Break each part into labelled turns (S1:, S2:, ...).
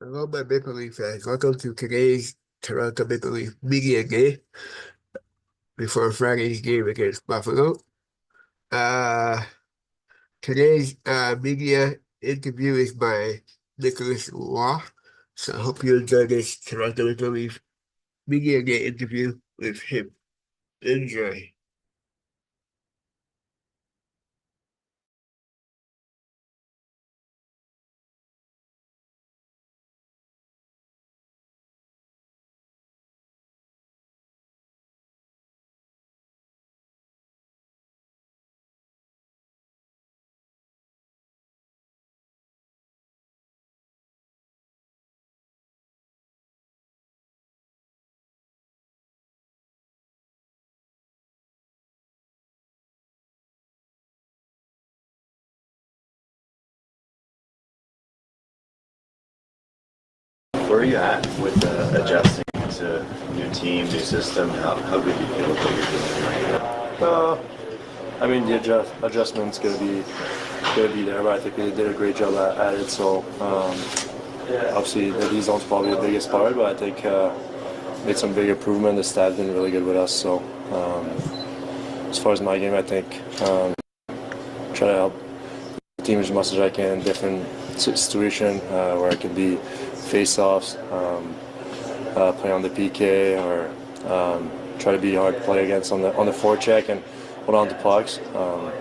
S1: Hello, my Maple Leaf fans. Welcome to today's Toronto Maple Leaf Media Day before Friday's game against Buffalo. Uh, today's media interview is by Nicolas Roy. So I hope you enjoy this Toronto Maple Leaf Media Day interview with him. Enjoy.
S2: Where are you at with adjusting to new team, new system? How good do you feel with what you're doing right now?
S3: I mean, the adjustment's gonna be there, but I think they did a great job at it. So obviously the D zone's probably the biggest part, but I think made some big improvement. The staff's been really good with us. So as far as my game, I think try to help the team as much as I can in different situation where I can be face-offs, play on the PK, or try to be hard to play against on the forecheck and hold on to pucks. I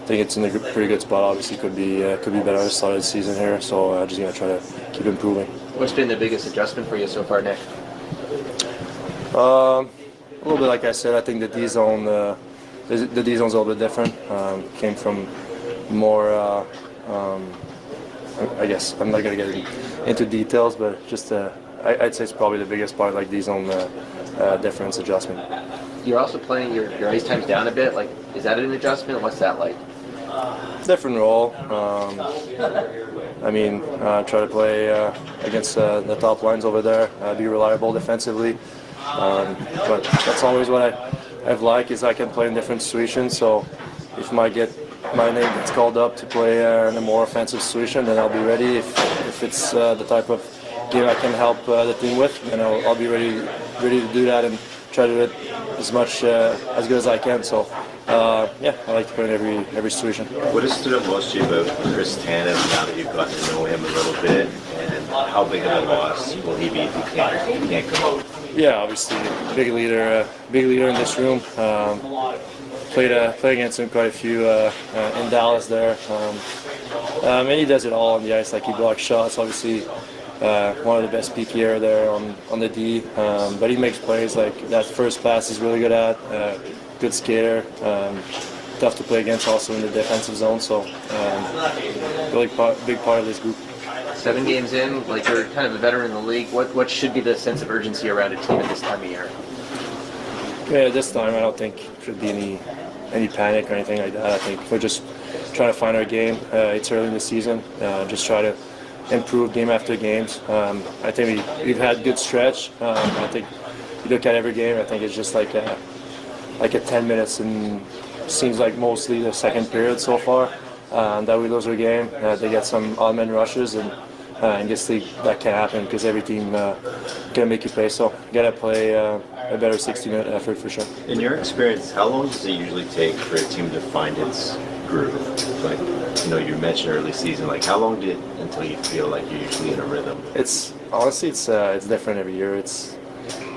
S3: think it's in a pretty good spot. Obviously, could be better at the start of the season here. So just gonna try to keep improving.
S4: What's been the biggest adjustment for you so far, Nick?
S3: A little bit like I said. I think the D zone, the D zone's a little bit different. Came from more. I guess I'm not gonna get into details, but just I'd say it's probably the biggest part, like D zone difference adjustment.
S4: You're also playing your ice time's down a bit. Like, is that an adjustment? What's that like?
S3: Different role. I mean, try to play against the top lines over there, be reliable defensively. But that's always what I've liked is I can play in different situations. So if my name gets called up to play in a more offensive situation, then I'll be ready. If it's the type of game I can help the team with, then I'll be ready to do that and try to do it as good as I can. So yeah, I like to play in every situation.
S2: What has stood out most to you about Chris Tanev now that you've gotten to know him a little bit, and how big of a loss will he be if he can't come out?
S3: Yeah, obviously, big leader in this room. Played against him quite a few in Dallas there, and he does it all on the ice. Like he blocks shots, obviously one of the best PKer there on the D. But he makes plays. Like that first pass he's really good at. Good skater, tough to play against also in the defensive zone. So really big part of this group.
S4: 7 games in, like you're kind of a veteran in the league. What should be the sense of urgency around a team at this time of year?
S3: Yeah, this time I don't think there should be any panic or anything like that. I think we're just trying to find our game. It's early in the season. Just try to improve game after games. I think we've had good stretch. I think you look at every game. I think it's just like a 10 minutes, and seems like mostly the second period so far that we lose our game. They get some odd man rushes, and in this league that can happen because every team can make you play. So gotta play a better 60-minute effort for sure.
S2: In your experience, how long does it usually take for a team to find its groove? Like, you mentioned early season. Like, how long until you feel like you're usually in a rhythm?
S3: It's honestly it's different every year.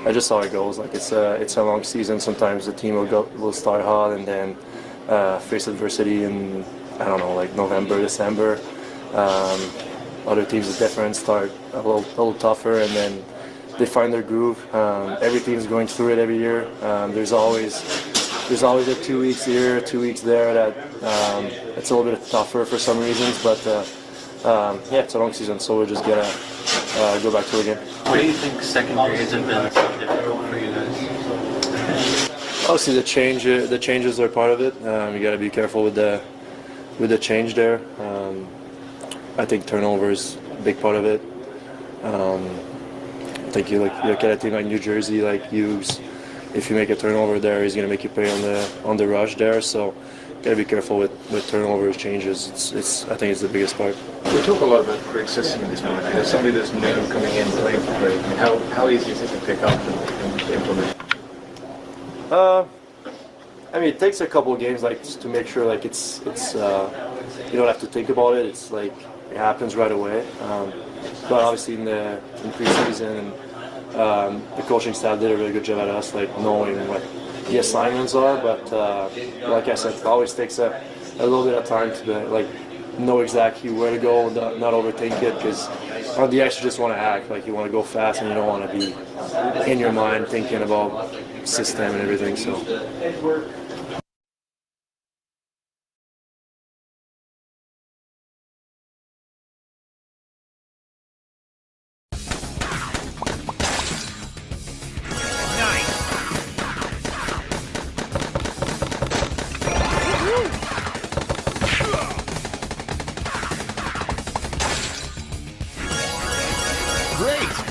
S3: I just saw it goes. Like it's a long season. Sometimes the team will start hot and then face adversity in, I don't know, like November, December. Other teams are different, start a little tougher, and then they find their groove. Every team is going through it every year. There's always a 2 weeks here, 2 weeks there that it's a little bit tougher for some reasons, but yeah, it's a long season, so we're just gonna go back to it again.
S5: What do you think second periods have been so difficult for you guys?
S3: Obviously, the changes are part of it. You got to be careful with the change there. I think turnover is a big part of it. I think you look at a team like New Jersey, like Hughes. If you make a turnover there, he's going to make you play on the rush there. So gotta be careful with turnovers, changes. It's I think it's the biggest part.
S6: We talk a lot about Greg's system this morning. There's somebody that's new coming in playing for Greg. I mean, how easy is it to pick up and implement?
S3: I mean, it takes a couple of games like just to make sure like it's you don't have to think about it. It's like it happens right away. But obviously in preseason, the coaching staff did a really good job at us, like knowing what the assignments are. But like I said, it always takes a little bit of time to like know exactly where to go, not overthink it, because on the ice you just want to act, like you want to go fast and you don't want to be in your mind thinking about system and everything. So.
S7: Great!